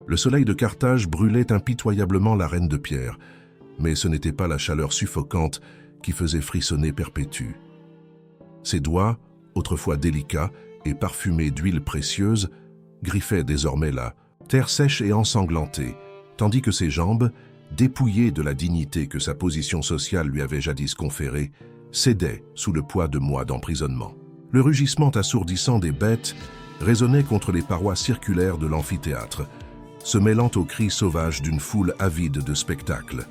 Le soleil de Carthage brûlait impitoyablement la reine de pierre, mais ce n'était pas la chaleur suffocante qui faisait frissonner Perpétue. Ses doigts, autrefois délicats et parfumés d'huile précieuse, griffaient désormais la terre sèche et ensanglantée, tandis que ses jambes, dépouillées de la dignité que sa position sociale lui avait jadis conférée, cédaient sous le poids de mois d'emprisonnement. Le rugissement assourdissant des bêtes résonnait contre les parois circulaires de l'amphithéâtre, se mêlant aux cris sauvages d'une foule avide de spectacles.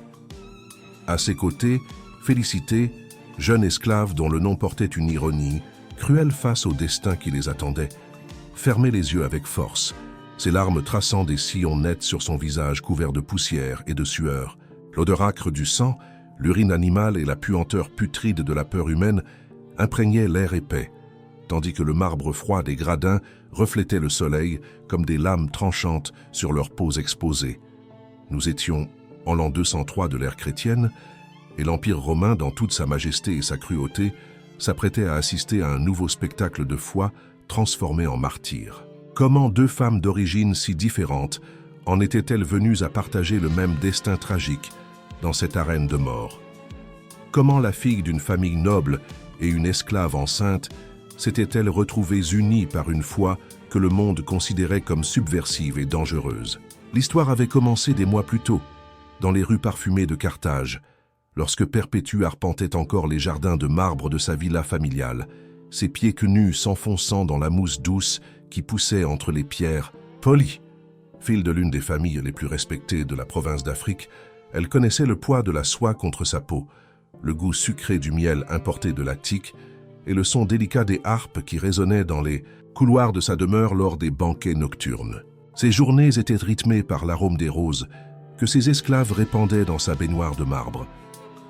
À ses côtés, Félicité, jeune esclave dont le nom portait une ironie, cruelle face au destin qui les attendait, fermait les yeux avec force, ses larmes traçant des sillons nets sur son visage couvert de poussière et de sueur. L'odeur âcre du sang, l'urine animale et la puanteur putride de la peur humaine imprégnaient l'air épais, tandis que le marbre froid des gradins reflétait le soleil comme des lames tranchantes sur leurs peaux exposées. Nous étions en l'an 203 de l'ère chrétienne, et l'Empire romain, dans toute sa majesté et sa cruauté, s'apprêtait à assister à un nouveau spectacle de foi transformé en martyr. Comment deux femmes d'origine si différentes en étaient-elles venues à partager le même destin tragique dans cette arène de mort? Comment la fille d'une famille noble et une esclave enceinte s'étaient-elles retrouvées unies par une foi que le monde considérait comme subversive et dangereuse? L'histoire avait commencé des mois plus tôt, dans les rues parfumées de Carthage, lorsque Perpétue arpentait encore les jardins de marbre de sa villa familiale, ses pieds nus s'enfonçant dans la mousse douce qui poussait entre les pierres. Polie, fille de l'une des familles les plus respectées de la province d'Afrique, elle connaissait le poids de la soie contre sa peau, le goût sucré du miel importé de l'Attique et le son délicat des harpes qui résonnaient dans les couloirs de sa demeure lors des banquets nocturnes. Ses journées étaient rythmées par l'arôme des roses que ses esclaves répandaient dans sa baignoire de marbre,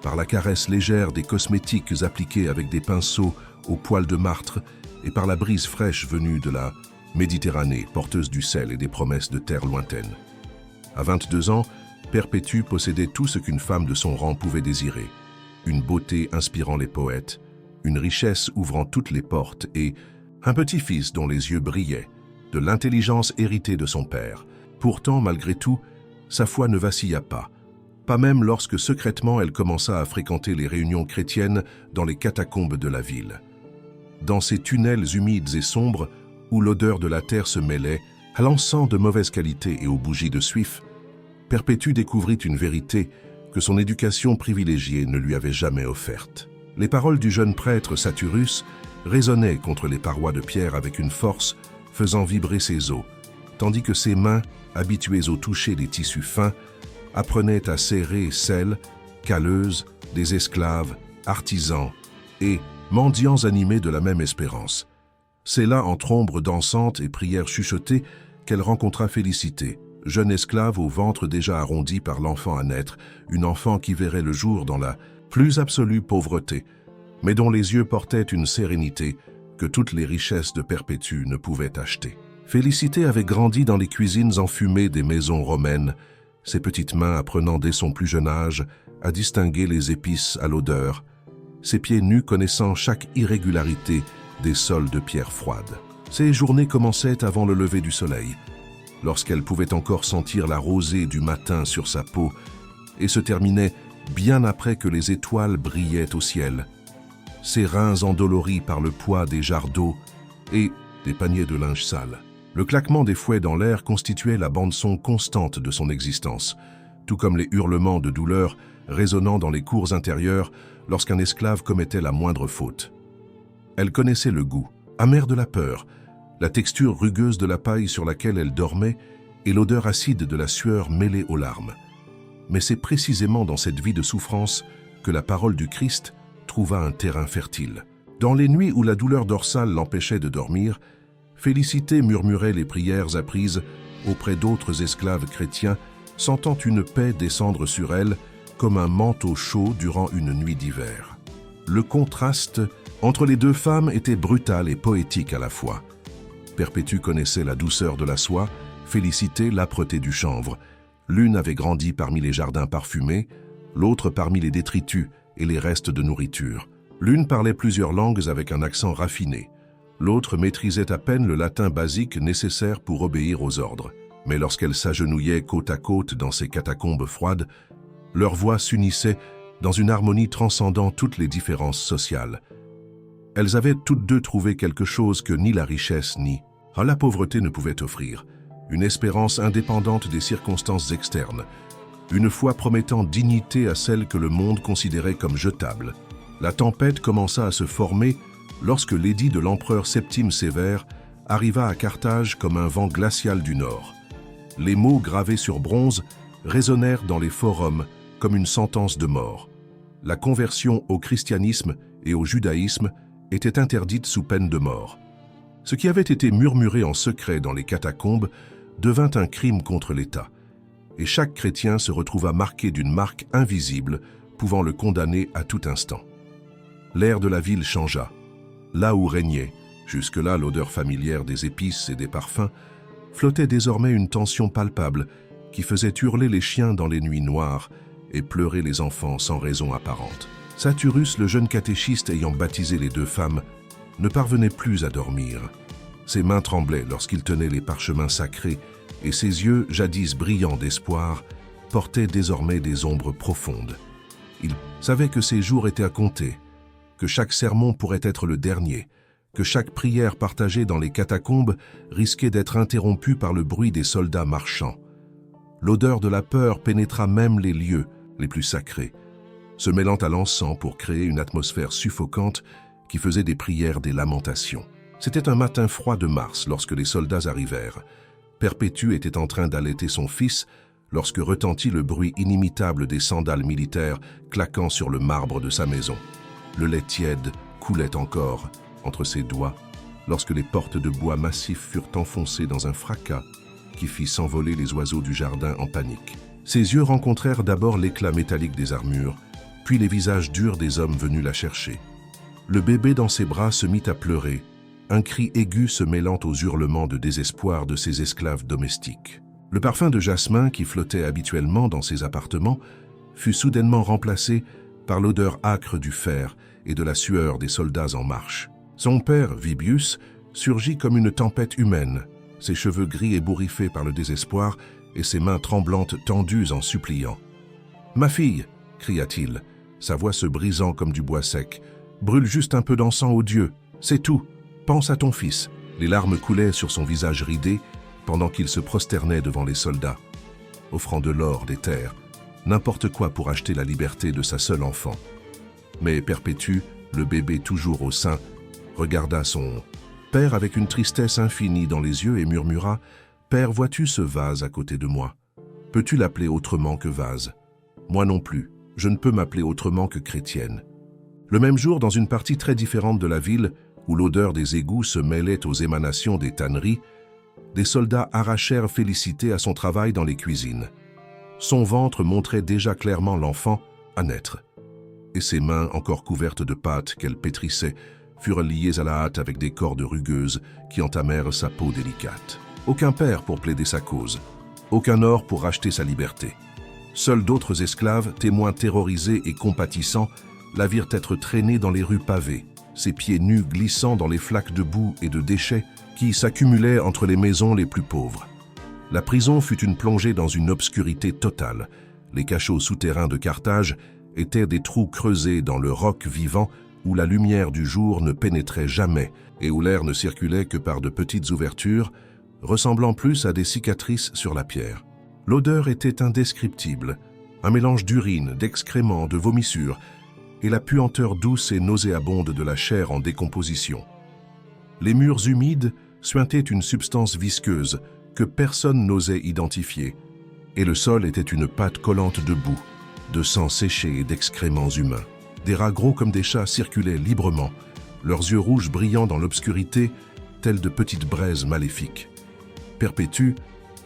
par la caresse légère des cosmétiques appliqués avec des pinceaux aux poils de martre et par la brise fraîche venue de la Méditerranée, porteuse du sel et des promesses de terres lointaines. À 22 ans, Perpétue possédait tout ce qu'une femme de son rang pouvait désirer. Une beauté inspirant les poètes, une richesse ouvrant toutes les portes et un petit-fils dont les yeux brillaient, de l'intelligence héritée de son père. Pourtant, malgré tout, sa foi ne vacilla pas même lorsque secrètement elle commença à fréquenter les réunions chrétiennes dans les catacombes de la ville. Dans ces tunnels humides et sombres, où l'odeur de la terre se mêlait à l'encens de mauvaise qualité et aux bougies de suif, Perpétue découvrit une vérité que son éducation privilégiée ne lui avait jamais offerte. Les paroles du jeune prêtre Saturus résonnaient contre les parois de pierre avec une force faisant vibrer ses os, tandis que ses mains, habituées au toucher des tissus fins, apprenaient à serrer celles, calleuses, des esclaves, artisans et mendiants animés de la même espérance. C'est là, entre ombres dansantes et prières chuchotées, qu'elle rencontra Félicité, jeune esclave au ventre déjà arrondi par l'enfant à naître, une enfant qui verrait le jour dans la plus absolue pauvreté, mais dont les yeux portaient une sérénité que toutes les richesses de Perpétue ne pouvaient acheter. Félicité avait grandi dans les cuisines enfumées des maisons romaines, ses petites mains apprenant dès son plus jeune âge à distinguer les épices à l'odeur, ses pieds nus connaissant chaque irrégularité des sols de pierre froide. Ses journées commençaient avant le lever du soleil, lorsqu'elle pouvait encore sentir la rosée du matin sur sa peau, et se terminaient bien après que les étoiles brillaient au ciel, ses reins endoloris par le poids des jarres d'eau et des paniers de linge sale. Le claquement des fouets dans l'air constituait la bande-son constante de son existence, tout comme les hurlements de douleur résonnant dans les cours intérieures lorsqu'un esclave commettait la moindre faute. Elle connaissait le goût, amer de la peur, la texture rugueuse de la paille sur laquelle elle dormait et l'odeur acide de la sueur mêlée aux larmes. Mais c'est précisément dans cette vie de souffrance que la parole du Christ trouva un terrain fertile. Dans les nuits où la douleur dorsale l'empêchait de dormir, Félicité murmurait les prières apprises auprès d'autres esclaves chrétiens, sentant une paix descendre sur elle comme un manteau chaud durant une nuit d'hiver. Le contraste entre les deux femmes était brutal et poétique à la fois. Perpétue connaissait la douceur de la soie, Félicité l'âpreté du chanvre. L'une avait grandi parmi les jardins parfumés, l'autre parmi les détritus et les restes de nourriture. L'une parlait plusieurs langues avec un accent raffiné. L'autre maîtrisait à peine le latin basique nécessaire pour obéir aux ordres. Mais lorsqu'elles s'agenouillaient côte à côte dans ces catacombes froides, leurs voix s'unissaient dans une harmonie transcendant toutes les différences sociales. Elles avaient toutes deux trouvé quelque chose que ni la richesse ni la pauvreté ne pouvaient offrir, une espérance indépendante des circonstances externes, une foi promettant dignité à celle que le monde considérait comme jetable. La tempête commença à se former lorsque l'édit de l'empereur Septime Sévère arriva à Carthage comme un vent glacial du nord. Les mots gravés sur bronze résonnèrent dans les forums comme une sentence de mort. La conversion au christianisme et au judaïsme était interdite sous peine de mort. Ce qui avait été murmuré en secret dans les catacombes devint un crime contre l'État, et chaque chrétien se retrouva marqué d'une marque invisible pouvant le condamner à tout instant. L'air de la ville changea. Là où régnait, jusque-là l'odeur familière des épices et des parfums, flottait désormais une tension palpable qui faisait hurler les chiens dans les nuits noires et pleurer les enfants sans raison apparente. Saturus, le jeune catéchiste ayant baptisé les deux femmes, ne parvenait plus à dormir. Ses mains tremblaient lorsqu'il tenait les parchemins sacrés et ses yeux, jadis brillants d'espoir, portaient désormais des ombres profondes. Il savait que ses jours étaient à compter, que chaque sermon pourrait être le dernier, que chaque prière partagée dans les catacombes risquait d'être interrompue par le bruit des soldats marchant. L'odeur de la peur pénétra même les lieux les plus sacrés, se mêlant à l'encens pour créer une atmosphère suffocante qui faisait des prières des lamentations. C'était un matin froid de mars lorsque les soldats arrivèrent. Perpétue était en train d'allaiter son fils lorsque retentit le bruit inimitable des sandales militaires claquant sur le marbre de sa maison. Le lait tiède coulait encore entre ses doigts lorsque les portes de bois massif furent enfoncées dans un fracas qui fit s'envoler les oiseaux du jardin en panique. Ses yeux rencontrèrent d'abord l'éclat métallique des armures, puis les visages durs des hommes venus la chercher. Le bébé dans ses bras se mit à pleurer, un cri aigu se mêlant aux hurlements de désespoir de ses esclaves domestiques. Le parfum de jasmin qui flottait habituellement dans ses appartements fut soudainement remplacé par l'odeur âcre du fer et de la sueur des soldats en marche. Son père, Vibius, surgit comme une tempête humaine, ses cheveux gris ébouriffés par le désespoir et ses mains tremblantes tendues en suppliant. « Ma fille !» cria-t-il, sa voix se brisant comme du bois sec. « Brûle juste un peu d'encens aux dieux, c'est tout. Pense à ton fils. » Les larmes coulaient sur son visage ridé pendant qu'il se prosternait devant les soldats, offrant de l'or, des terres, n'importe quoi pour acheter la liberté de sa seule enfant. Mais Perpétue, le bébé toujours au sein, regarda son père avec une tristesse infinie dans les yeux et murmura « Père, vois-tu ce vase à côté de moi? Peux-tu l'appeler autrement que vase? Moi non plus, je ne peux m'appeler autrement que chrétienne. » Le même jour, dans une partie très différente de la ville, où l'odeur des égouts se mêlait aux émanations des tanneries, des soldats arrachèrent Félicité à son travail dans les cuisines. Son ventre montrait déjà clairement l'enfant à naître, et ses mains, encore couvertes de pâte qu'elle pétrissait, furent liées à la hâte avec des cordes rugueuses qui entamèrent sa peau délicate. Aucun père pour plaider sa cause, aucun or pour racheter sa liberté. Seuls d'autres esclaves, témoins terrorisés et compatissants, la virent être traînée dans les rues pavées, ses pieds nus glissant dans les flaques de boue et de déchets qui s'accumulaient entre les maisons les plus pauvres. La prison fut une plongée dans une obscurité totale. Les cachots souterrains de Carthage étaient des trous creusés dans le roc vivant où la lumière du jour ne pénétrait jamais et où l'air ne circulait que par de petites ouvertures, ressemblant plus à des cicatrices sur la pierre. L'odeur était indescriptible, un mélange d'urine, d'excréments, de vomissures, et la puanteur douce et nauséabonde de la chair en décomposition. Les murs humides suintaient une substance visqueuse que personne n'osait identifier, et le sol était une pâte collante de boue, de sang séché et d'excréments humains. Des rats gros comme des chats circulaient librement, leurs yeux rouges brillant dans l'obscurité, tels de petites braises maléfiques. Perpétue,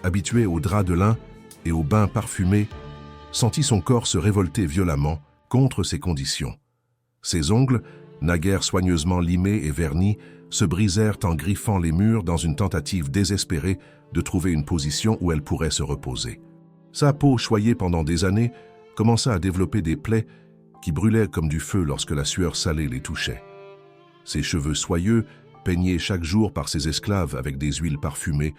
habituée aux draps de lin et aux bains parfumés, sentit son corps se révolter violemment contre ces conditions. Ses ongles, naguère soigneusement limés et vernis, se brisèrent en griffant les murs dans une tentative désespérée de trouver une position où elle pourrait se reposer. Sa peau, choyée pendant des années, commença à développer des plaies qui brûlaient comme du feu lorsque la sueur salée les touchait. Ses cheveux soyeux, peignés chaque jour par ses esclaves avec des huiles parfumées,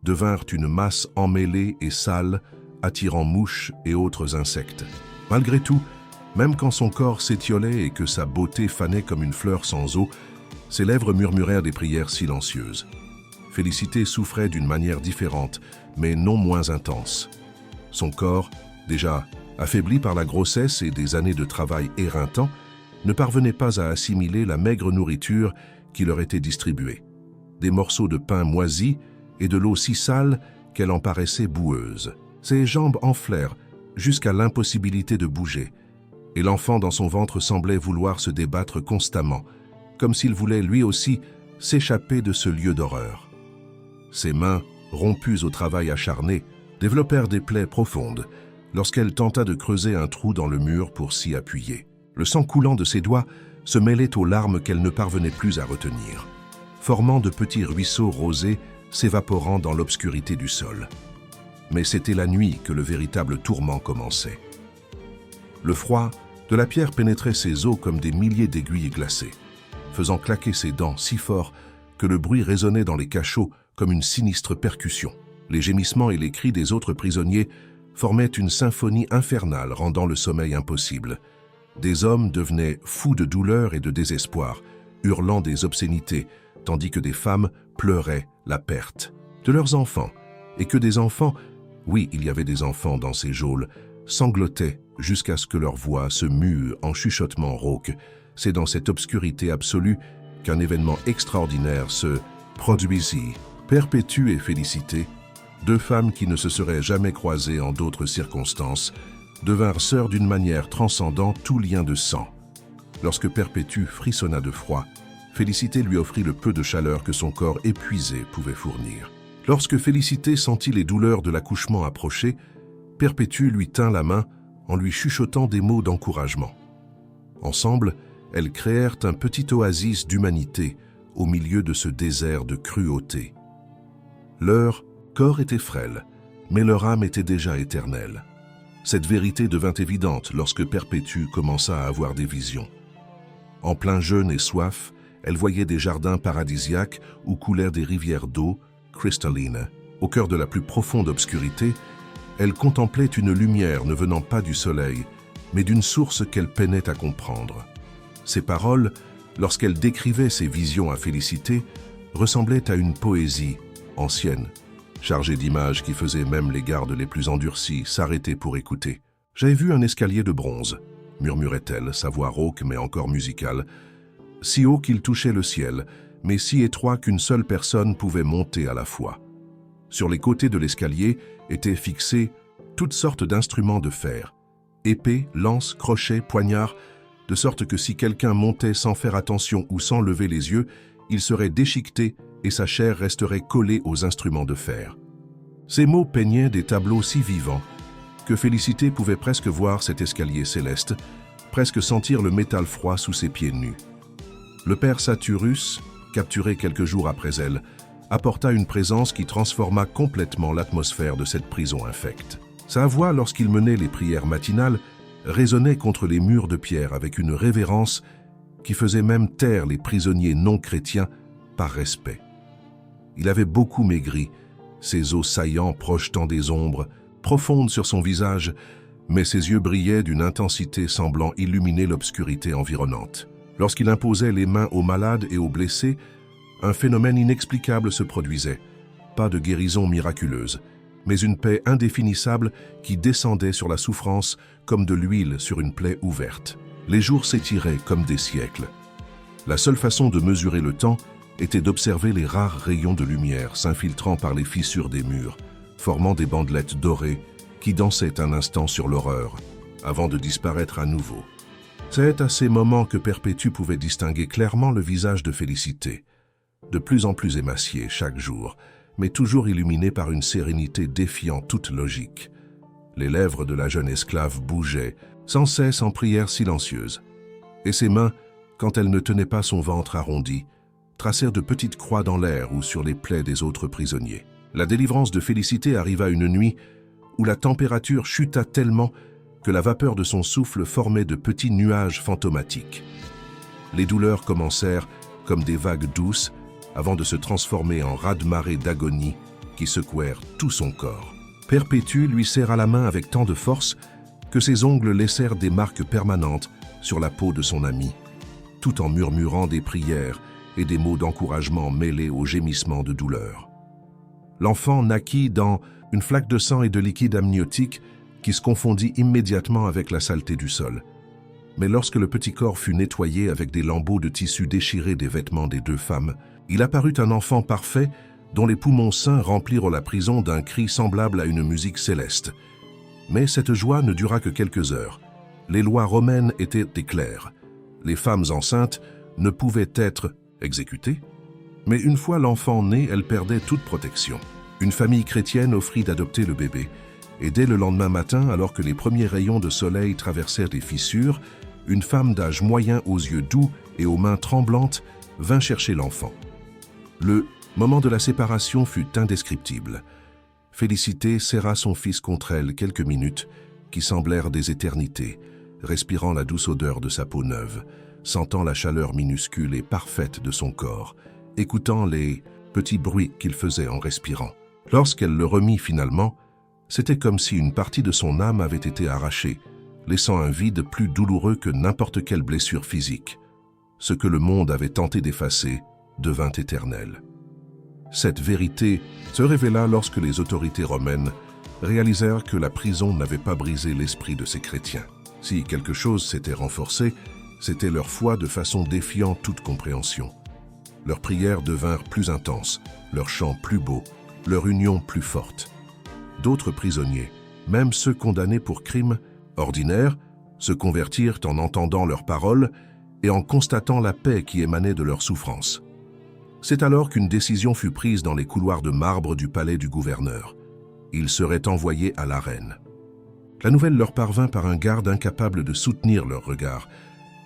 devinrent une masse emmêlée et sale, attirant mouches et autres insectes. Malgré tout, même quand son corps s'étiolait et que sa beauté fanait comme une fleur sans eau, ses lèvres murmurèrent des prières silencieuses. Félicité souffrait d'une manière différente, mais non moins intense. Son corps, déjà affaibli par la grossesse et des années de travail éreintant, ne parvenait pas à assimiler la maigre nourriture qui leur était distribuée. Des morceaux de pain moisis et de l'eau si sale qu'elle en paraissait boueuse. Ses jambes enflèrent jusqu'à l'impossibilité de bouger, et l'enfant dans son ventre semblait vouloir se débattre constamment, comme s'il voulait lui aussi s'échapper de ce lieu d'horreur. Ses mains, rompues au travail acharné, développèrent des plaies profondes lorsqu'elle tenta de creuser un trou dans le mur pour s'y appuyer. Le sang coulant de ses doigts se mêlait aux larmes qu'elle ne parvenait plus à retenir, formant de petits ruisseaux rosés s'évaporant dans l'obscurité du sol. Mais c'était la nuit que le véritable tourment commençait. Le froid de la pierre pénétrait ses os comme des milliers d'aiguilles glacées, faisant claquer ses dents si fort que le bruit résonnait dans les cachots comme une sinistre percussion. Les gémissements et les cris des autres prisonniers formaient une symphonie infernale rendant le sommeil impossible. Des hommes devenaient fous de douleur et de désespoir, hurlant des obscénités, tandis que des femmes pleuraient la perte de leurs enfants, et que des enfants, oui, il y avait des enfants dans ces geôles, sanglotaient jusqu'à ce que leur voix se mue en chuchotements rauques. C'est dans cette obscurité absolue qu'un événement extraordinaire se produisit. Perpétue et Félicité, deux femmes qui ne se seraient jamais croisées en d'autres circonstances, devinrent sœurs d'une manière transcendant tout lien de sang. Lorsque Perpétue frissonna de froid, Félicité lui offrit le peu de chaleur que son corps épuisé pouvait fournir. Lorsque Félicité sentit les douleurs de l'accouchement approcher, Perpétue lui tint la main en lui chuchotant des mots d'encouragement. Ensemble, elles créèrent un petit oasis d'humanité au milieu de ce désert de cruauté. Leur corps était frêle, mais leur âme était déjà éternelle. Cette vérité devint évidente lorsque Perpétue commença à avoir des visions. En plein jeûne et soif, elle voyait des jardins paradisiaques où coulèrent des rivières d'eau cristallines. Au cœur de la plus profonde obscurité, elle contemplait une lumière ne venant pas du soleil, mais d'une source qu'elle peinait à comprendre. Ses paroles, lorsqu'elle décrivait ses visions à Félicité, ressemblaient à une poésie ancienne, chargée d'images qui faisaient même les gardes les plus endurcis s'arrêter pour écouter. « J'avais vu un escalier de bronze », murmurait-elle, sa voix rauque mais encore musicale, si haut qu'il touchait le ciel, mais si étroit qu'une seule personne pouvait monter à la fois. Sur les côtés de l'escalier étaient fixés toutes sortes d'instruments de fer, épées, lances, crochets, poignards, de sorte que si quelqu'un montait sans faire attention ou sans lever les yeux, il serait déchiqueté et sa chair resterait collée aux instruments de fer. Ces mots peignaient des tableaux si vivants que Félicité pouvait presque voir cet escalier céleste, presque sentir le métal froid sous ses pieds nus. Le père Saturus, capturé quelques jours après elle, apporta une présence qui transforma complètement l'atmosphère de cette prison infecte. Sa voix, lorsqu'il menait les prières matinales, résonnait contre les murs de pierre avec une révérence qui faisait même taire les prisonniers non chrétiens par respect. Il avait beaucoup maigri, ses os saillants projetant des ombres profondes sur son visage, mais ses yeux brillaient d'une intensité semblant illuminer l'obscurité environnante. Lorsqu'il imposait les mains aux malades et aux blessés, un phénomène inexplicable se produisait. Pas de guérison miraculeuse, mais une paix indéfinissable qui descendait sur la souffrance comme de l'huile sur une plaie ouverte. Les jours s'étiraient comme des siècles. La seule façon de mesurer le temps était d'observer les rares rayons de lumière s'infiltrant par les fissures des murs, formant des bandelettes dorées qui dansaient un instant sur l'horreur, avant de disparaître à nouveau. C'est à ces moments que Perpétue pouvait distinguer clairement le visage de Félicité, de plus en plus émacié chaque jour, mais toujours illuminé par une sérénité défiant toute logique. Les lèvres de la jeune esclave bougeaient, sans cesse en prière silencieuse, et ses mains, quand elle ne tenait pas son ventre arrondi, tracèrent de petites croix dans l'air ou sur les plaies des autres prisonniers. La délivrance de Félicité arriva une nuit où la température chuta tellement que la vapeur de son souffle formait de petits nuages fantomatiques. Les douleurs commencèrent comme des vagues douces avant de se transformer en raz-de-marée d'agonie qui secouèrent tout son corps. Perpétue lui serra la main avec tant de force que ses ongles laissèrent des marques permanentes sur la peau de son ami, tout en murmurant des prières et des mots d'encouragement mêlés aux gémissements de douleur. L'enfant naquit dans une flaque de sang et de liquide amniotique qui se confondit immédiatement avec la saleté du sol. Mais lorsque le petit corps fut nettoyé avec des lambeaux de tissu déchirés des vêtements des deux femmes, il apparut un enfant parfait dont les poumons sains remplirent la prison d'un cri semblable à une musique céleste. Mais cette joie ne dura que quelques heures. Les lois romaines étaient claires. Les femmes enceintes ne pouvaient être exécutées, mais une fois l'enfant né, elles perdaient toute protection. Une famille chrétienne offrit d'adopter le bébé, et dès le lendemain matin, alors que les premiers rayons de soleil traversèrent les fissures, une femme d'âge moyen aux yeux doux et aux mains tremblantes vint chercher l'enfant. Le moment de la séparation fut indescriptible. Félicité serra son fils contre elle quelques minutes, qui semblèrent des éternités, respirant la douce odeur de sa peau neuve, sentant la chaleur minuscule et parfaite de son corps, écoutant les petits bruits qu'il faisait en respirant. Lorsqu'elle le remit finalement, c'était comme si une partie de son âme avait été arrachée, laissant un vide plus douloureux que n'importe quelle blessure physique. Ce que le monde avait tenté d'effacer devint éternel. Cette vérité se révéla lorsque les autorités romaines réalisèrent que la prison n'avait pas brisé l'esprit de ces chrétiens. Si quelque chose s'était renforcé, c'était leur foi de façon défiant toute compréhension. Leurs prières devinrent plus intenses, leurs chants plus beaux, leur union plus forte. D'autres prisonniers, même ceux condamnés pour crimes ordinaires, se convertirent en entendant leurs paroles et en constatant la paix qui émanait de leurs souffrances. C'est alors qu'une décision fut prise dans les couloirs de marbre du palais du gouverneur. Ils seraient envoyés à l'arène. La nouvelle leur parvint par un garde incapable de soutenir leur regard,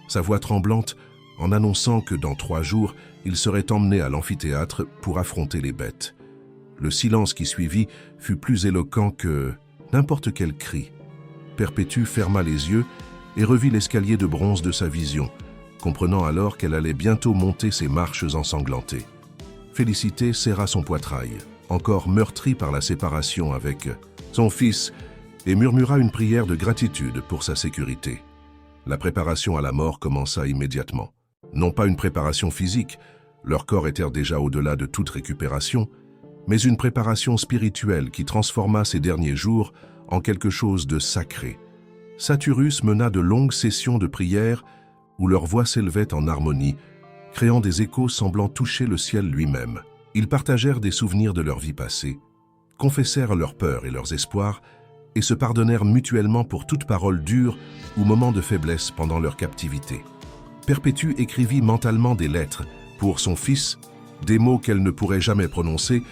sa voix tremblante en annonçant que dans 3 jours, ils seraient emmenés à l'amphithéâtre pour affronter les bêtes. Le silence qui suivit fut plus éloquent que n'importe quel cri. Perpétue ferma les yeux et revit l'escalier de bronze de sa vision, comprenant alors qu'elle allait bientôt monter ses marches ensanglantées. Félicité serra son poitrail, encore meurtri par la séparation avec son fils, et murmura une prière de gratitude pour sa sécurité. La préparation à la mort commença immédiatement. Non pas une préparation physique, leur corps était déjà au-delà de toute récupération, mais une préparation spirituelle qui transforma ces derniers jours en quelque chose de sacré. Satyrus mena de longues sessions de prière où leur voix s'élevait en harmonie, créant des échos semblant toucher le ciel lui-même. Ils partagèrent des souvenirs de leur vie passée, confessèrent leurs peurs et leurs espoirs, et se pardonnèrent mutuellement pour toute parole dure ou moment de faiblesse pendant leur captivité. Perpétue écrivit mentalement des lettres pour son fils, des mots qu'elle ne pourrait jamais prononcer,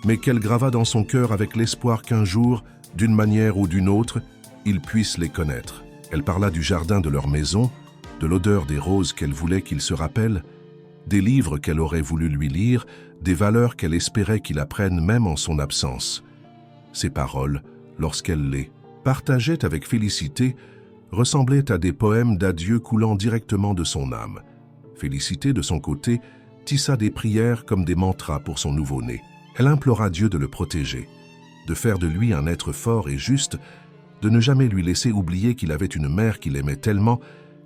mais qu'elle grava dans son cœur avec l'espoir qu'un jour, d'une manière ou d'une autre, il puisse les connaître. Elle parla du jardin de leur maison, de l'odeur des roses qu'elle voulait qu'il se rappelle, des livres qu'elle aurait voulu lui lire, des valeurs qu'elle espérait qu'il apprenne même en son absence. Ces paroles, lorsqu'elle les partageait avec Félicité, ressemblaient à des poèmes d'adieu coulant directement de son âme. Félicité, de son côté, tissa des prières comme des mantras pour son nouveau-né. Elle implora Dieu de le protéger, de faire de lui un être fort et juste, de ne jamais lui laisser oublier qu'il avait une mère qu'il aimait tellement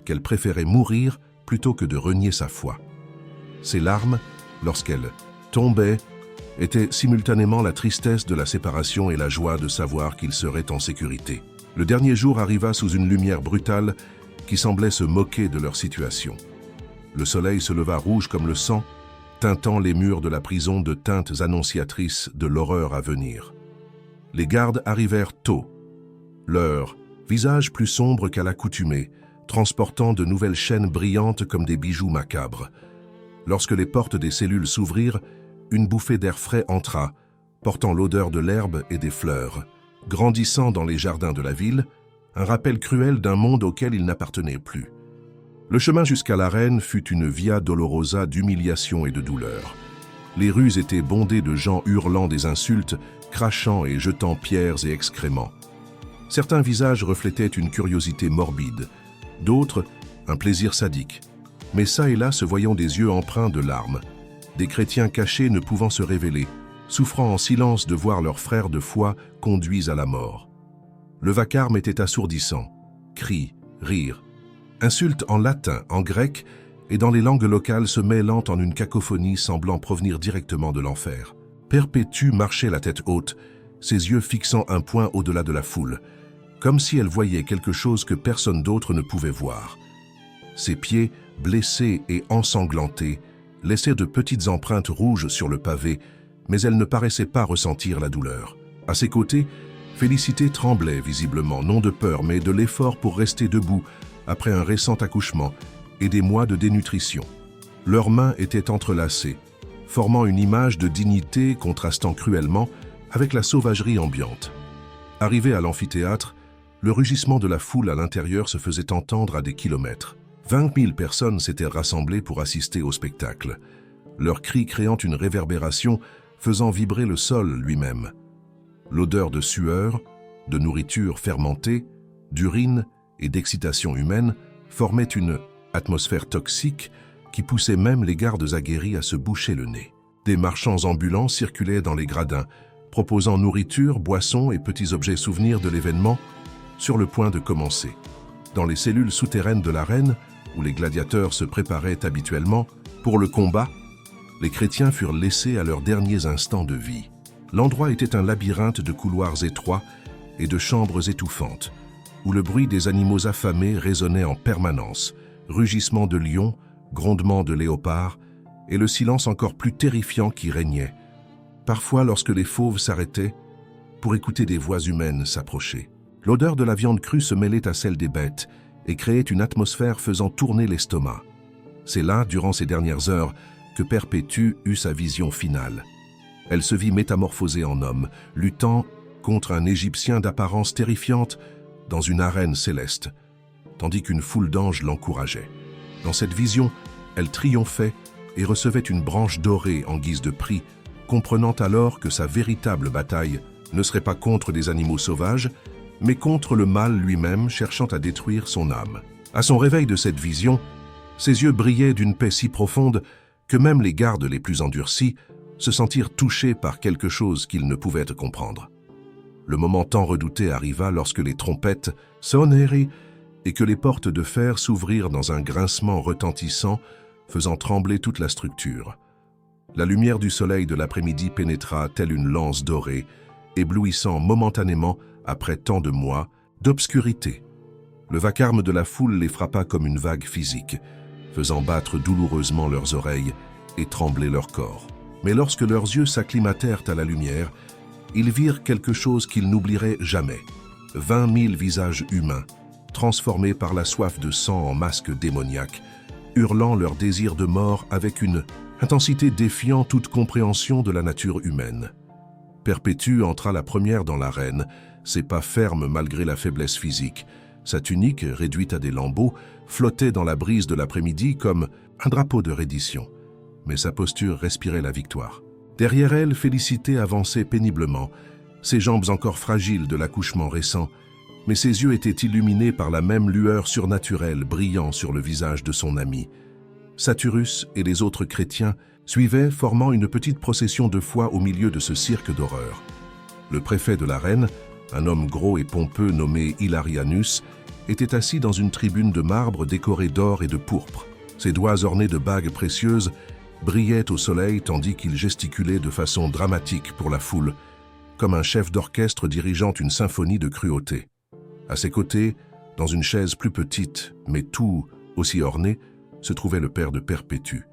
qu'elle préférait mourir plutôt que de renier sa foi. Ses larmes, lorsqu'elles tombaient, étaient simultanément la tristesse de la séparation et la joie de savoir qu'il serait en sécurité. Le dernier jour arriva sous une lumière brutale qui semblait se moquer de leur situation. Le soleil se leva rouge comme le sang, teintant les murs de la prison de teintes annonciatrices de l'horreur à venir. Les gardes arrivèrent tôt, leur visage plus sombre qu'à l'accoutumée, transportant de nouvelles chaînes brillantes comme des bijoux macabres. Lorsque les portes des cellules s'ouvrirent, une bouffée d'air frais entra, portant l'odeur de l'herbe et des fleurs. Grandissant dans les jardins de la ville, un rappel cruel d'un monde auquel il n'appartenait plus. Le chemin jusqu'à l'arène fut une via dolorosa d'humiliation et de douleur. Les rues étaient bondées de gens hurlant des insultes, crachant et jetant pierres et excréments. Certains visages reflétaient une curiosité morbide, d'autres un plaisir sadique. Mais çà et là se voyant des yeux empreints de larmes, des chrétiens cachés ne pouvant se révéler, souffrant en silence de voir leurs frères de foi conduits à la mort. Le vacarme était assourdissant. Cris, rires, insultes en latin, en grec et dans les langues locales se mêlant en une cacophonie semblant provenir directement de l'enfer. Perpétue marchait la tête haute, ses yeux fixant un point au-delà de la foule, comme si elle voyait quelque chose que personne d'autre ne pouvait voir. Ses pieds, blessés et ensanglantés, laissaient de petites empreintes rouges sur le pavé, mais elle ne paraissait pas ressentir la douleur. À ses côtés, Félicité tremblait visiblement, non de peur, mais de l'effort pour rester debout après un récent accouchement et des mois de dénutrition. Leurs mains étaient entrelacées, formant une image de dignité contrastant cruellement avec la sauvagerie ambiante. Arrivé à l'amphithéâtre, le rugissement de la foule à l'intérieur se faisait entendre à des kilomètres. 20 000 personnes s'étaient rassemblées pour assister au spectacle, leurs cris créant une réverbération faisant vibrer le sol lui-même. L'odeur de sueur, de nourriture fermentée, d'urine et d'excitation humaine formait une atmosphère toxique qui poussait même les gardes aguerris à se boucher le nez. Des marchands ambulants circulaient dans les gradins, proposant nourriture, boissons et petits objets souvenirs de l'événement sur le point de commencer. Dans les cellules souterraines de l'arène, où les gladiateurs se préparaient habituellement pour le combat, les chrétiens furent laissés à leurs derniers instants de vie. L'endroit était un labyrinthe de couloirs étroits et de chambres étouffantes, où le bruit des animaux affamés résonnait en permanence, rugissements de lions, grondements de léopards, et le silence encore plus terrifiant qui régnait. Parfois, lorsque les fauves s'arrêtaient, pour écouter des voix humaines s'approcher. L'odeur de la viande crue se mêlait à celle des bêtes et créait une atmosphère faisant tourner l'estomac. C'est là, durant ces dernières heures, que Perpétue eut sa vision finale. Elle se vit métamorphosée en homme, luttant contre un Égyptien d'apparence terrifiante dans une arène céleste, tandis qu'une foule d'anges l'encourageait. Dans cette vision, elle triomphait et recevait une branche dorée en guise de prix, comprenant alors que sa véritable bataille ne serait pas contre des animaux sauvages, mais contre le mal lui-même cherchant à détruire son âme. À son réveil de cette vision, ses yeux brillaient d'une paix si profonde que même les gardes les plus endurcis se sentirent touchés par quelque chose qu'ils ne pouvaient comprendre. Le moment tant redouté arriva lorsque les trompettes sonnèrent et que les portes de fer s'ouvrirent dans un grincement retentissant, faisant trembler toute la structure. La lumière du soleil de l'après-midi pénétra telle une lance dorée, éblouissant momentanément après tant de mois d'obscurité. Le vacarme de la foule les frappa comme une vague physique, faisant battre douloureusement leurs oreilles et trembler leur corps. Mais lorsque leurs yeux s'acclimatèrent à la lumière, ils virent quelque chose qu'ils n'oublieraient jamais. 20 000 visages humains, transformés par la soif de sang en masques démoniaques, hurlant leur désir de mort avec une intensité défiant toute compréhension de la nature humaine. Perpétue entra la première dans l'arène, ses pas fermes malgré la faiblesse physique. Sa tunique, réduite à des lambeaux, flottait dans la brise de l'après-midi comme un drapeau de reddition. Mais sa posture respirait la victoire. Derrière elle, Félicité avançait péniblement, ses jambes encore fragiles de l'accouchement récent, mais ses yeux étaient illuminés par la même lueur surnaturelle brillant sur le visage de son ami. Satyrus et les autres chrétiens suivaient, formant une petite procession de foi au milieu de ce cirque d'horreur. Le préfet de l'arène, un homme gros et pompeux nommé Hilarianus, était assis dans une tribune de marbre décorée d'or et de pourpre. Ses doigts ornés de bagues précieuses brillaient au soleil tandis qu'il gesticulait de façon dramatique pour la foule, comme un chef d'orchestre dirigeant une symphonie de cruauté. À ses côtés, dans une chaise plus petite, mais tout aussi ornée, se trouvait le père de Perpétue,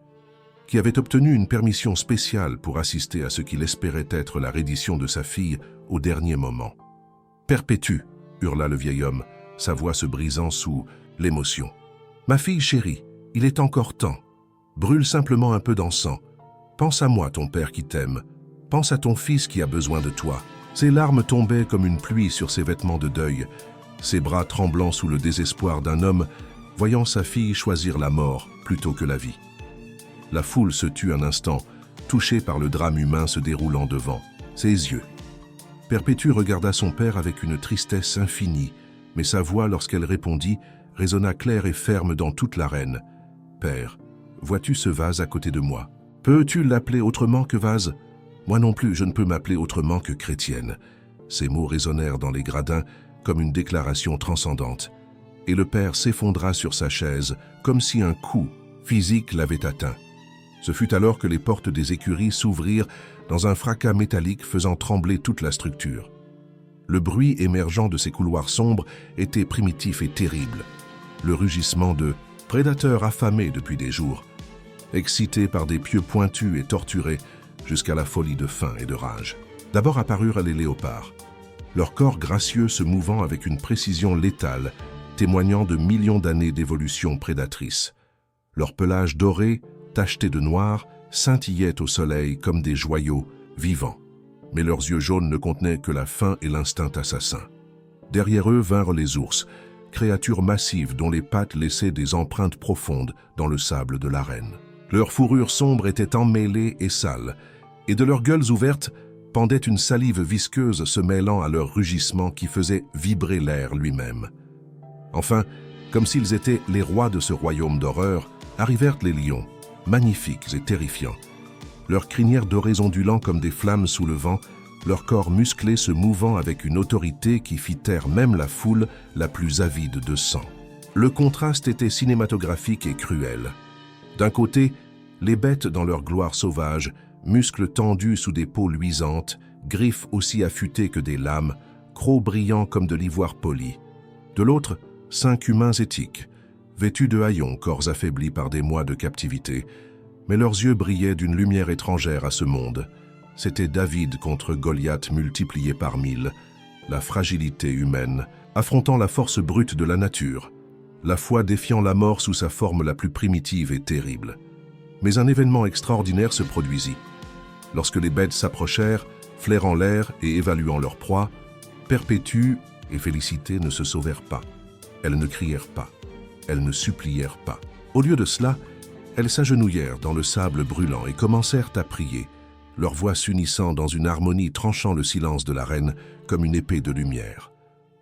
qui avait obtenu une permission spéciale pour assister à ce qu'il espérait être la reddition de sa fille au dernier moment. « Perpétue !» hurla le vieil homme, sa voix se brisant sous l'émotion. « Ma fille chérie, il est encore temps. Brûle simplement un peu d'encens. Pense à moi, ton père qui t'aime. Pense à ton fils qui a besoin de toi. » Ses larmes tombaient comme une pluie sur ses vêtements de deuil, ses bras tremblants sous le désespoir d'un homme voyant sa fille choisir la mort plutôt que la vie. La foule se tut un instant, touchée par le drame humain se déroulant devant ses yeux. Perpétue regarda son père avec une tristesse infinie, mais sa voix, lorsqu'elle répondit, résonna claire et ferme dans toute l'arène. « Père, vois-tu ce vase à côté de moi? Peux-tu l'appeler autrement que vase? Moi non plus, je ne peux m'appeler autrement que chrétienne. » Ces mots résonnèrent dans les gradins comme une déclaration transcendante. Et le père s'effondra sur sa chaise, comme si un coup physique l'avait atteint. Ce fut alors que les portes des écuries s'ouvrirent dans un fracas métallique faisant trembler toute la structure. Le bruit émergeant de ces couloirs sombres était primitif et terrible. Le rugissement de prédateurs affamés depuis des jours, excités par des pieux pointus et torturés jusqu'à la folie de faim et de rage. D'abord apparurent les léopards, leur corps gracieux se mouvant avec une précision létale, témoignant de millions d'années d'évolution prédatrice. Leur pelage doré, tacheté de noir, scintillait au soleil comme des joyaux vivants. Mais leurs yeux jaunes ne contenaient que la faim et l'instinct assassin. Derrière eux vinrent les ours, créatures massives dont les pattes laissaient des empreintes profondes dans le sable de l'arène. Leurs fourrures sombres étaient emmêlées et sales, et de leurs gueules ouvertes pendait une salive visqueuse se mêlant à leurs rugissements qui faisaient vibrer l'air lui-même. Enfin, comme s'ils étaient les rois de ce royaume d'horreur, arrivèrent les lions, magnifiques et terrifiants. Leurs crinières dorées ondulant comme des flammes sous le vent, leurs corps musclés se mouvant avec une autorité qui fit taire même la foule la plus avide de sang. Le contraste était cinématographique et cruel. D'un côté, les bêtes dans leur gloire sauvage, muscles tendus sous des peaux luisantes, griffes aussi affûtées que des lames, crocs brillants comme de l'ivoire poli. De l'autre, 5 humains éthiques, vêtus de haillons, corps affaiblis par des mois de captivité, mais leurs yeux brillaient d'une lumière étrangère à ce monde. C'était David contre Goliath multiplié par 1000, la fragilité humaine, affrontant la force brute de la nature, la foi défiant la mort sous sa forme la plus primitive et terrible. Mais un événement extraordinaire se produisit. Lorsque les bêtes s'approchèrent, flairant l'air et évaluant leur proie, Perpétue et Félicité ne se sauvèrent pas. Elles ne crièrent pas. Elles ne supplièrent pas. Au lieu de cela, elles s'agenouillèrent dans le sable brûlant et commencèrent à prier, leurs voix s'unissant dans une harmonie tranchant le silence de l'arène comme une épée de lumière.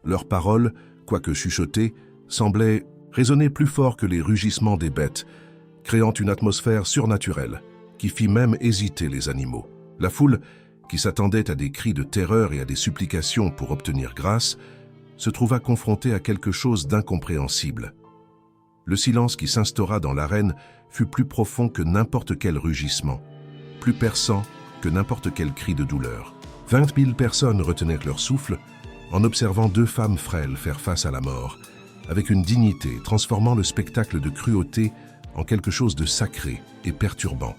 Leurs paroles, quoique chuchotées, semblaient résonner plus fort que les rugissements des bêtes, créant une atmosphère surnaturelle qui fit même hésiter les animaux. La foule, qui s'attendait à des cris de terreur et à des supplications pour obtenir grâce, se trouva confrontée à quelque chose d'incompréhensible. Le silence qui s'instaura dans l'arène fut plus profond que n'importe quel rugissement, plus perçant que n'importe quel cri de douleur. 20 000 personnes retenaient leur souffle en observant 2 femmes frêles faire face à la mort, avec une dignité transformant le spectacle de cruauté en quelque chose de sacré et perturbant.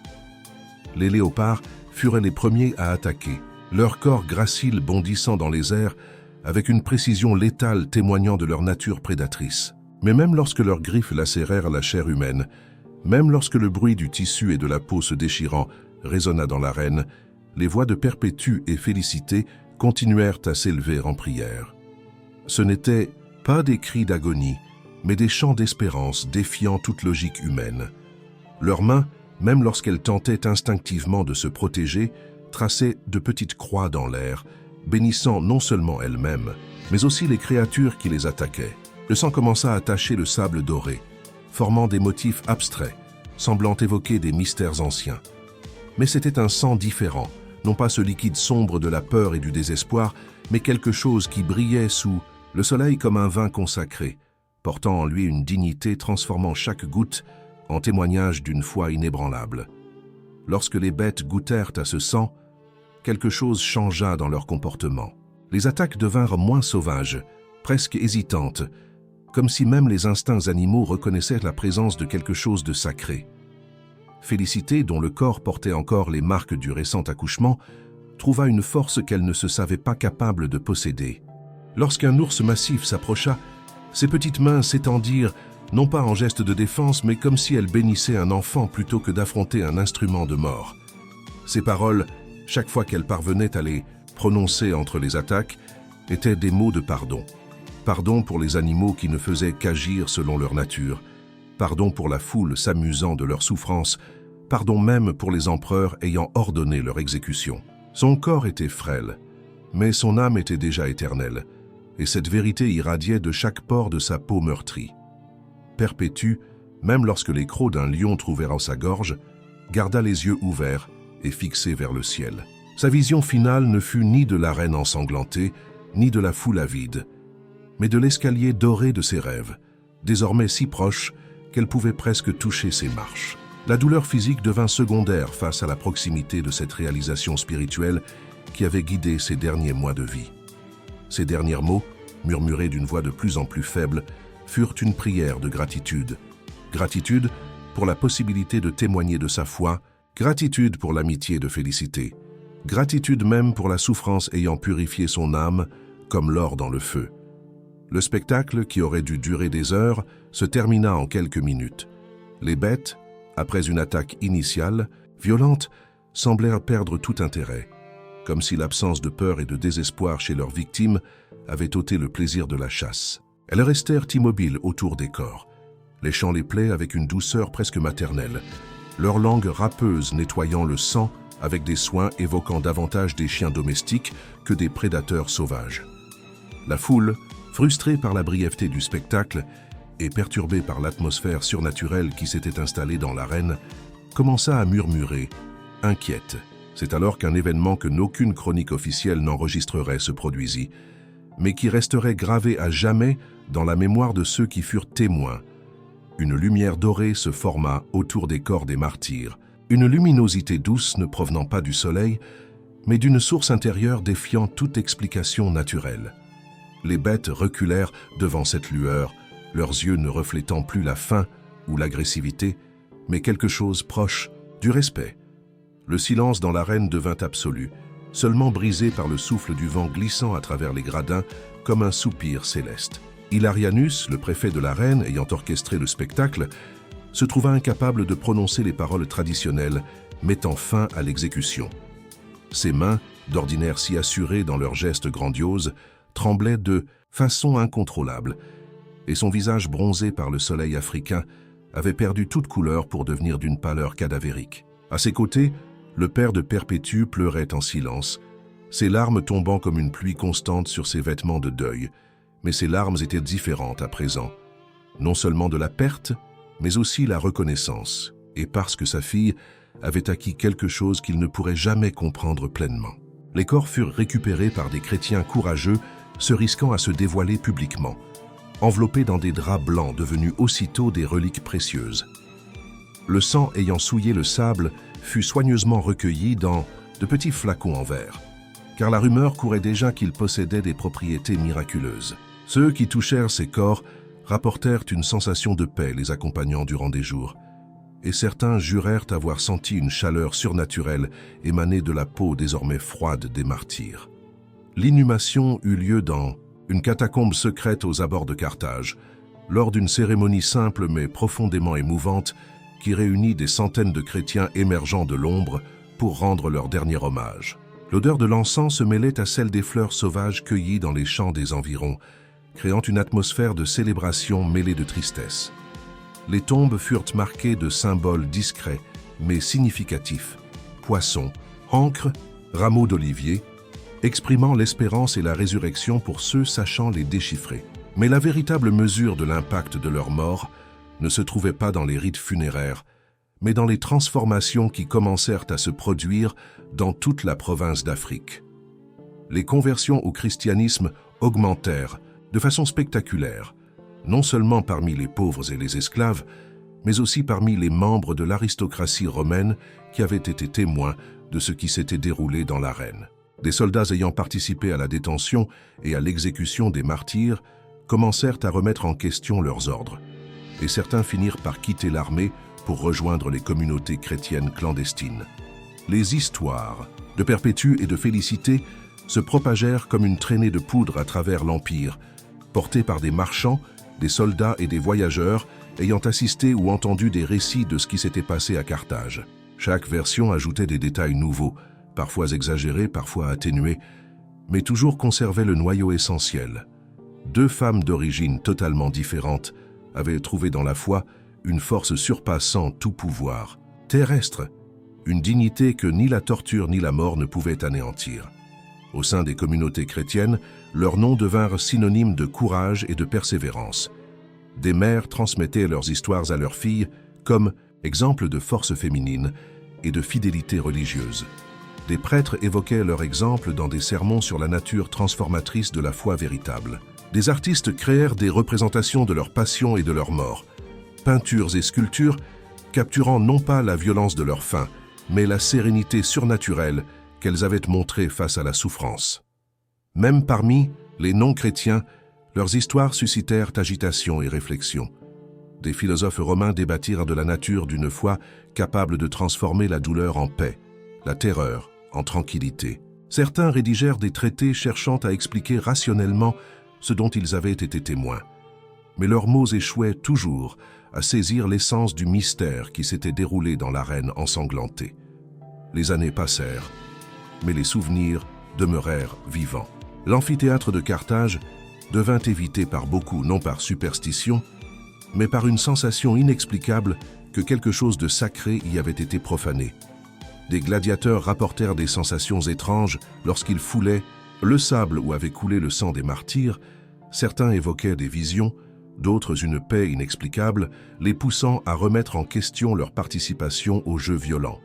Les léopards furent les premiers à attaquer, leur corps gracile bondissant dans les airs avec une précision létale témoignant de leur nature prédatrice. Mais même lorsque leurs griffes lacérèrent la chair humaine, même lorsque le bruit du tissu et de la peau se déchirant résonna dans l'arène, les voix de Perpétue et Félicité continuèrent à s'élever en prière. Ce n'étaient pas des cris d'agonie, mais des chants d'espérance défiant toute logique humaine. Leurs mains, même lorsqu'elles tentaient instinctivement de se protéger, traçaient de petites croix dans l'air, bénissant non seulement elles-mêmes, mais aussi les créatures qui les attaquaient. Le sang commença à tacher le sable doré, formant des motifs abstraits, semblant évoquer des mystères anciens. Mais c'était un sang différent, non pas ce liquide sombre de la peur et du désespoir, mais quelque chose qui brillait sous le soleil comme un vin consacré, portant en lui une dignité transformant chaque goutte en témoignage d'une foi inébranlable. Lorsque les bêtes goûtèrent à ce sang, quelque chose changea dans leur comportement. Les attaques devinrent moins sauvages, presque hésitantes, comme si même les instincts animaux reconnaissaient la présence de quelque chose de sacré. Félicité, dont le corps portait encore les marques du récent accouchement, trouva une force qu'elle ne se savait pas capable de posséder. Lorsqu'un ours massif s'approcha, ses petites mains s'étendirent, non pas en geste de défense, mais comme si elle bénissait un enfant plutôt que d'affronter un instrument de mort. Ces paroles, chaque fois qu'elle parvenait à les prononcer entre les attaques, étaient des mots de pardon. Pardon pour les animaux qui ne faisaient qu'agir selon leur nature. Pardon pour la foule s'amusant de leur souffrance. Pardon même pour les empereurs ayant ordonné leur exécution. Son corps était frêle, mais son âme était déjà éternelle, et cette vérité irradiait de chaque pore de sa peau meurtrie. Perpétue, même lorsque les crocs d'un lion trouvèrent en sa gorge, garda les yeux ouverts et fixés vers le ciel. Sa vision finale ne fut ni de l'arène ensanglantée, ni de la foule avide, mais de l'escalier doré de ses rêves, désormais si proche qu'elle pouvait presque toucher ses marches. La douleur physique devint secondaire face à la proximité de cette réalisation spirituelle qui avait guidé ses derniers mois de vie. Ses derniers mots, murmurés d'une voix de plus en plus faible, furent une prière de gratitude. Gratitude pour la possibilité de témoigner de sa foi, gratitude pour l'amitié de Félicité, gratitude même pour la souffrance ayant purifié son âme, comme l'or dans le feu. Le spectacle, qui aurait dû durer des heures, se termina en quelques minutes. Les bêtes, après une attaque initiale, violente, semblèrent perdre tout intérêt, comme si l'absence de peur et de désespoir chez leurs victimes avait ôté le plaisir de la chasse. Elles restèrent immobiles autour des corps, léchant les plaies avec une douceur presque maternelle, leur langue râpeuse nettoyant le sang avec des soins évoquant davantage des chiens domestiques que des prédateurs sauvages. La foule, frustrée par la brièveté du spectacle et perturbée par l'atmosphère surnaturelle qui s'était installée dans l'arène, commença à murmurer, inquiète. C'est alors qu'un événement que n'aucune chronique officielle n'enregistrerait se produisit, mais qui resterait gravé à jamais dans la mémoire de ceux qui furent témoins. Une lumière dorée se forma autour des corps des martyrs, une luminosité douce ne provenant pas du soleil, mais d'une source intérieure défiant toute explication naturelle. Les bêtes reculèrent devant cette lueur, leurs yeux ne reflétant plus la faim ou l'agressivité, mais quelque chose proche du respect. Le silence dans l'arène devint absolu, seulement brisé par le souffle du vent glissant à travers les gradins comme un soupir céleste. Hilarianus, le préfet de l'arène ayant orchestré le spectacle, se trouva incapable de prononcer les paroles traditionnelles, mettant fin à l'exécution. Ses mains, d'ordinaire si assurées dans leurs gestes grandioses, tremblaient de façon incontrôlable, et son visage bronzé par le soleil africain avait perdu toute couleur pour devenir d'une pâleur cadavérique. À ses côtés, le père de Perpétue pleurait en silence, ses larmes tombant comme une pluie constante sur ses vêtements de deuil, mais ces larmes étaient différentes à présent, non seulement de la perte, mais aussi la reconnaissance, et parce que sa fille avait acquis quelque chose qu'il ne pourrait jamais comprendre pleinement. Les corps furent récupérés par des chrétiens courageux, se risquant à se dévoiler publiquement, enveloppés dans des draps blancs devenus aussitôt des reliques précieuses. Le sang ayant souillé le sable fut soigneusement recueilli dans de petits flacons en verre, car la rumeur courait déjà qu'ils possédaient des propriétés miraculeuses. Ceux qui touchèrent ces corps rapportèrent une sensation de paix les accompagnant durant des jours, et certains jurèrent avoir senti une chaleur surnaturelle émaner de la peau désormais froide des martyrs. L'inhumation eut lieu dans une catacombe secrète aux abords de Carthage, lors d'une cérémonie simple mais profondément émouvante qui réunit des centaines de chrétiens émergeant de l'ombre pour rendre leur dernier hommage. L'odeur de l'encens se mêlait à celle des fleurs sauvages cueillies dans les champs des environs, créant une atmosphère de célébration mêlée de tristesse. Les tombes furent marquées de symboles discrets mais significatifs, poissons, ancres, rameaux d'olivier, exprimant l'espérance et la résurrection pour ceux sachant les déchiffrer. Mais la véritable mesure de l'impact de leur mort ne se trouvait pas dans les rites funéraires, mais dans les transformations qui commencèrent à se produire dans toute la province d'Afrique. Les conversions au christianisme augmentèrent de façon spectaculaire, non seulement parmi les pauvres et les esclaves, mais aussi parmi les membres de l'aristocratie romaine qui avaient été témoins de ce qui s'était déroulé dans l'arène. Des soldats ayant participé à la détention et à l'exécution des martyrs commencèrent à remettre en question leurs ordres, et certains finirent par quitter l'armée pour rejoindre les communautés chrétiennes clandestines. Les histoires de Perpétue et de Félicité se propagèrent comme une traînée de poudre à travers l'Empire, portées par des marchands, des soldats et des voyageurs ayant assisté ou entendu des récits de ce qui s'était passé à Carthage. Chaque version ajoutait des détails nouveaux, parfois exagérés, parfois atténués, mais toujours conservait le noyau essentiel. Deux femmes d'origine totalement différentes avaient trouvé dans la foi une force surpassant tout pouvoir, terrestre, une dignité que ni la torture ni la mort ne pouvaient anéantir. Au sein des communautés chrétiennes, leurs noms devinrent synonymes de courage et de persévérance. Des mères transmettaient leurs histoires à leurs filles comme exemple de force féminine et de fidélité religieuse. Des prêtres évoquaient leur exemple dans des sermons sur la nature transformatrice de la foi véritable. Des artistes créèrent des représentations de leur passion et de leur mort. Peintures et sculptures capturant non pas la violence de leur fin, mais la sérénité surnaturelle qu'elles avaient montrée face à la souffrance. Même parmi les non-chrétiens, leurs histoires suscitèrent agitation et réflexion. Des philosophes romains débattirent de la nature d'une foi capable de transformer la douleur en paix, la terreur en tranquillité. Certains rédigèrent des traités cherchant à expliquer rationnellement ce dont ils avaient été témoins. Mais leurs mots échouaient toujours à saisir l'essence du mystère qui s'était déroulé dans l'arène ensanglantée. Les années passèrent, mais les souvenirs demeurèrent vivants. L'amphithéâtre de Carthage devint évité par beaucoup, non par superstition, mais par une sensation inexplicable que quelque chose de sacré y avait été profané. Des gladiateurs rapportèrent des sensations étranges lorsqu'ils foulaient le sable où avait coulé le sang des martyrs. Certains évoquaient des visions, d'autres une paix inexplicable, les poussant à remettre en question leur participation aux jeux violents.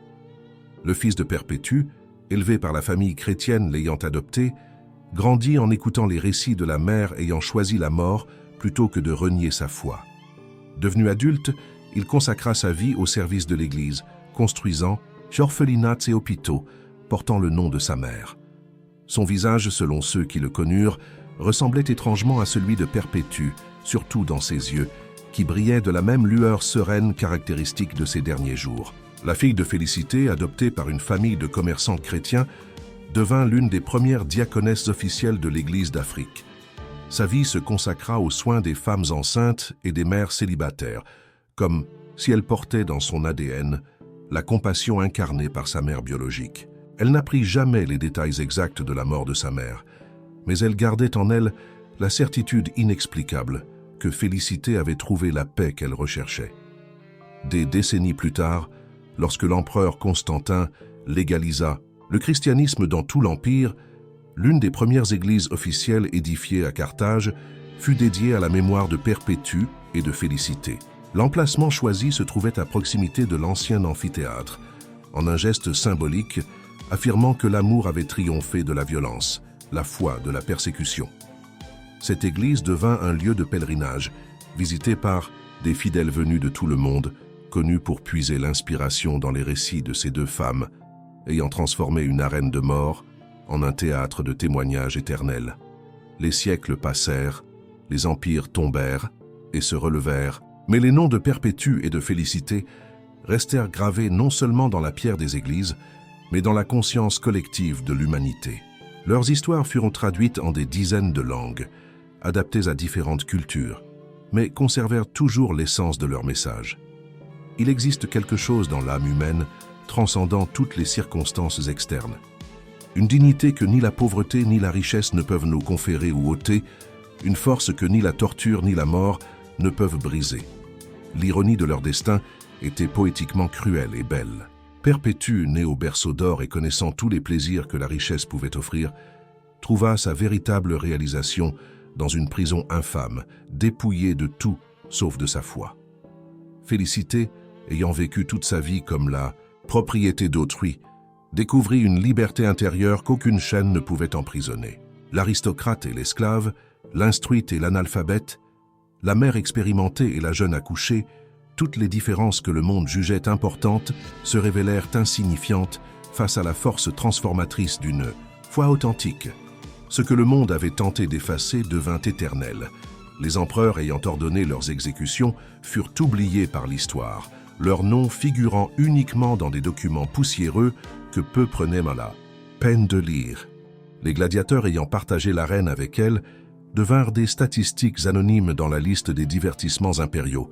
Le fils de Perpétue, élevé par la famille chrétienne l'ayant adopté, grandit en écoutant les récits de la mère ayant choisi la mort plutôt que de renier sa foi. Devenu adulte, il consacra sa vie au service de l'Église, construisant orphelinats et hôpitaux portant le nom de sa mère. Son visage, selon ceux qui le connurent, ressemblait étrangement à celui de Perpétue, surtout dans ses yeux, qui brillaient de la même lueur sereine caractéristique de ses derniers jours. La fille de Félicité, adoptée par une famille de commerçants chrétiens, devint l'une des premières diaconesses officielles de l'Église d'Afrique. Sa vie se consacra aux soins des femmes enceintes et des mères célibataires, comme si elle portait dans son ADN la compassion incarnée par sa mère biologique. Elle n'apprit jamais les détails exacts de la mort de sa mère, mais elle gardait en elle la certitude inexplicable que Félicité avait trouvé la paix qu'elle recherchait. Des décennies plus tard, lorsque l'empereur Constantin légalisa le christianisme dans tout l'Empire, l'une des premières églises officielles édifiées à Carthage fut dédiée à la mémoire de Perpétue et de Félicité. L'emplacement choisi se trouvait à proximité de l'ancien amphithéâtre, en un geste symbolique affirmant que l'amour avait triomphé de la violence, la foi de la persécution. Cette église devint un lieu de pèlerinage, visité par des fidèles venus de tout le monde, connus pour puiser l'inspiration dans les récits de ces deux femmes, ayant transformé une arène de mort en un théâtre de témoignages éternels. Les siècles passèrent, les empires tombèrent et se relevèrent, mais les noms de Perpétue et de Félicité restèrent gravés non seulement dans la pierre des églises, mais dans la conscience collective de l'humanité. Leurs histoires furent traduites en des dizaines de langues, adaptées à différentes cultures, mais conservèrent toujours l'essence de leur message. Il existe quelque chose dans l'âme humaine transcendant toutes les circonstances externes. Une dignité que ni la pauvreté ni la richesse ne peuvent nous conférer ou ôter, une force que ni la torture ni la mort ne peuvent briser. L'ironie de leur destin était poétiquement cruelle et belle. Perpétue, née au berceau d'or et connaissant tous les plaisirs que la richesse pouvait offrir, trouva sa véritable réalisation dans une prison infâme, dépouillée de tout sauf de sa foi. Félicité, ayant vécu toute sa vie comme la propriété d'autrui, découvrit une liberté intérieure qu'aucune chaîne ne pouvait emprisonner. L'aristocrate et l'esclave, l'instruite et l'analphabète, la mère expérimentée et la jeune accouchée, toutes les différences que le monde jugeait importantes se révélèrent insignifiantes face à la force transformatrice d'une foi authentique. Ce que le monde avait tenté d'effacer devint éternel. Les empereurs ayant ordonné leurs exécutions furent oubliés par l'histoire, leurs noms figurant uniquement dans des documents poussiéreux que peu prenaient à la peine de lire. Les gladiateurs ayant partagé l'arène avec elle devinrent des statistiques anonymes dans la liste des divertissements impériaux,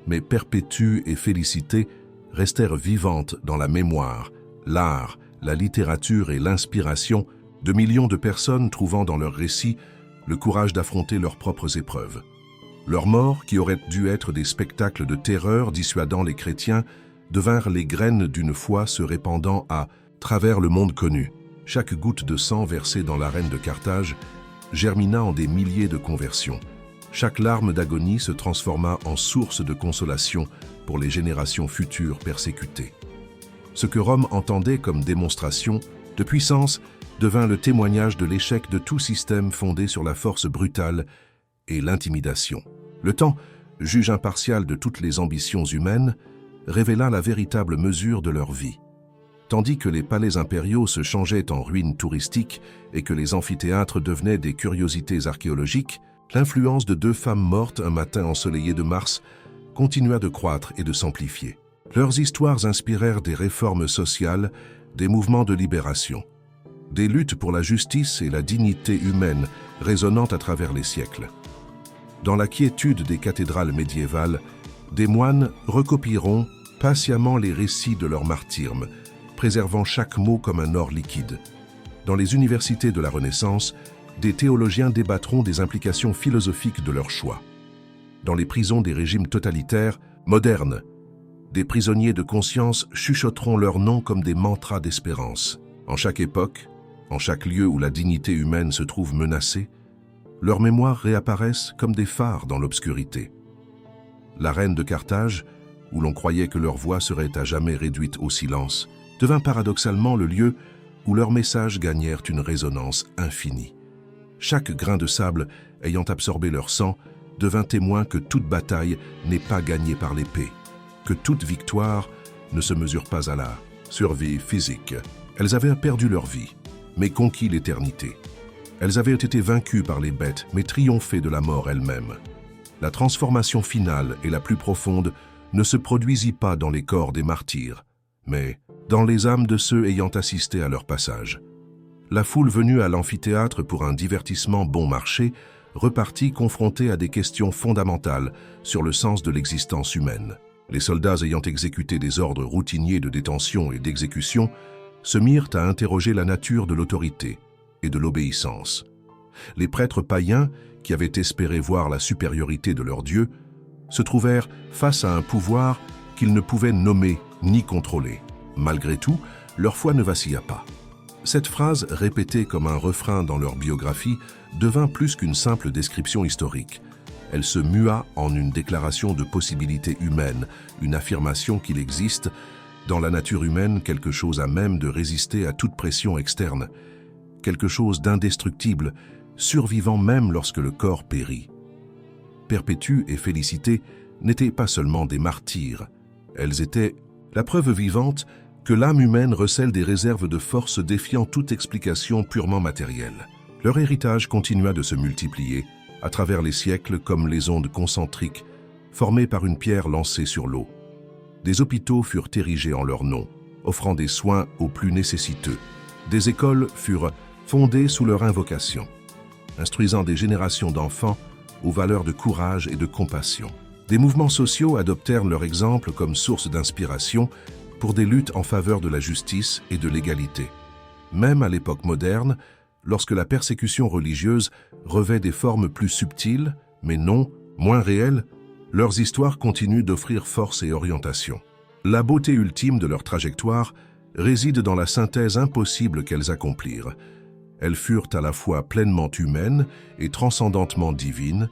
mais Perpétue et Félicité restèrent vivantes dans la mémoire, l'art, la littérature et l'inspiration de millions de personnes trouvant dans leurs récits le courage d'affronter leurs propres épreuves. Leurs morts, qui auraient dû être des spectacles de terreur dissuadant les chrétiens, devinrent les graines d'une foi se répandant à travers le monde connu. Chaque goutte de sang versée dans l'arène de Carthage germina en des milliers de conversions. Chaque larme d'agonie se transforma en source de consolation pour les générations futures persécutées. Ce que Rome entendait comme démonstration de puissance devint le témoignage de l'échec de tout système fondé sur la force brutale et l'intimidation. Le temps, juge impartial de toutes les ambitions humaines, révéla la véritable mesure de leur vie. Tandis que les palais impériaux se changeaient en ruines touristiques et que les amphithéâtres devenaient des curiosités archéologiques, l'influence de 2 femmes mortes un matin ensoleillé de mars continua de croître et de s'amplifier. Leurs histoires inspirèrent des réformes sociales, des mouvements de libération, des luttes pour la justice et la dignité humaine résonnant à travers les siècles. Dans la quiétude des cathédrales médiévales, des moines recopieront patiemment les récits de leur martyrs, préservant chaque mot comme un or liquide. Dans les universités de la Renaissance, des théologiens débattront des implications philosophiques de leur choix. Dans les prisons des régimes totalitaires modernes, des prisonniers de conscience chuchoteront leurs noms comme des mantras d'espérance. En chaque époque, en chaque lieu où la dignité humaine se trouve menacée, leurs mémoires réapparaissent comme des phares dans l'obscurité. La reine de Carthage, où l'on croyait que leur voix serait à jamais réduite au silence, devint paradoxalement le lieu où leurs messages gagnèrent une résonance infinie. Chaque grain de sable ayant absorbé leur sang devint témoin que toute bataille n'est pas gagnée par l'épée, que toute victoire ne se mesure pas à la survie physique. Elles avaient perdu leur vie, mais conquis l'éternité. Elles avaient été vaincues par les bêtes, mais triomphé de la mort elle-même. La transformation finale et la plus profonde ne se produisit pas dans les corps des martyrs, mais dans les âmes de ceux ayant assisté à leur passage. La foule venue à l'amphithéâtre pour un divertissement bon marché repartit confrontée à des questions fondamentales sur le sens de l'existence humaine. Les soldats ayant exécuté des ordres routiniers de détention et d'exécution se mirent à interroger la nature de l'autorité et de l'obéissance. Les prêtres païens, qui avaient espéré voir la supériorité de leur Dieu, se trouvèrent face à un pouvoir qu'ils ne pouvaient nommer ni contrôler. Malgré tout, leur foi ne vacilla pas. Cette phrase, répétée comme un refrain dans leur biographie, devint plus qu'une simple description historique. Elle se mua en une déclaration de possibilité humaine, une affirmation qu'il existe, dans la nature humaine, quelque chose à même de résister à toute pression externe, quelque chose d'indestructible, survivant même lorsque le corps périt. Perpétue et Félicité n'étaient pas seulement des martyrs, elles étaient la preuve vivante que l'âme humaine recèle des réserves de force défiant toute explication purement matérielle. Leur héritage continua de se multiplier à travers les siècles comme les ondes concentriques formées par une pierre lancée sur l'eau. Des hôpitaux furent érigés en leur nom, offrant des soins aux plus nécessiteux. Des écoles furent fondées sous leur invocation, instruisant des générations d'enfants aux valeurs de courage et de compassion. Des mouvements sociaux adoptèrent leur exemple comme source d'inspiration pour des luttes en faveur de la justice et de l'égalité. Même à l'époque moderne, lorsque la persécution religieuse revêt des formes plus subtiles, mais non moins réelles, leurs histoires continuent d'offrir force et orientation. La beauté ultime de leur trajectoire réside dans la synthèse impossible qu'elles accomplirent. Elles furent à la fois pleinement humaines et transcendantement divines,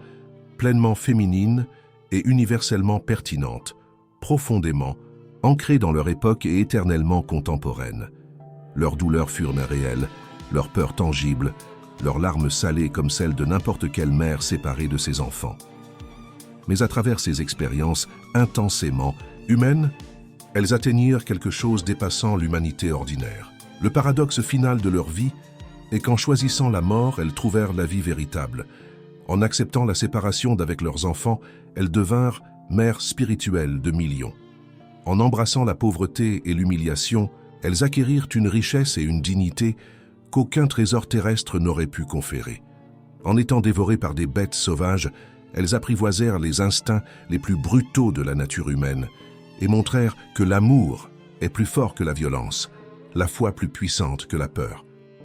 pleinement féminines et universellement pertinentes, profondément ancrées dans leur époque et éternellement contemporaines. Leurs douleurs furent réelles, leurs peurs tangibles, leurs larmes salées comme celles de n'importe quelle mère séparée de ses enfants. Mais à travers ces expériences intensément humaines, elles atteignirent quelque chose dépassant l'humanité ordinaire. Le paradoxe final de leur vie est qu'en choisissant la mort, elles trouvèrent la vie véritable. En acceptant la séparation d'avec leurs enfants, elles devinrent mères spirituelles de millions. En embrassant la pauvreté et l'humiliation, elles acquérirent une richesse et une dignité qu'aucun trésor terrestre n'aurait pu conférer. En étant dévorées par des bêtes sauvages, elles apprivoisèrent les instincts les plus brutaux de la nature humaine et montrèrent que l'amour est plus fort que la violence, la foi plus puissante que la peur.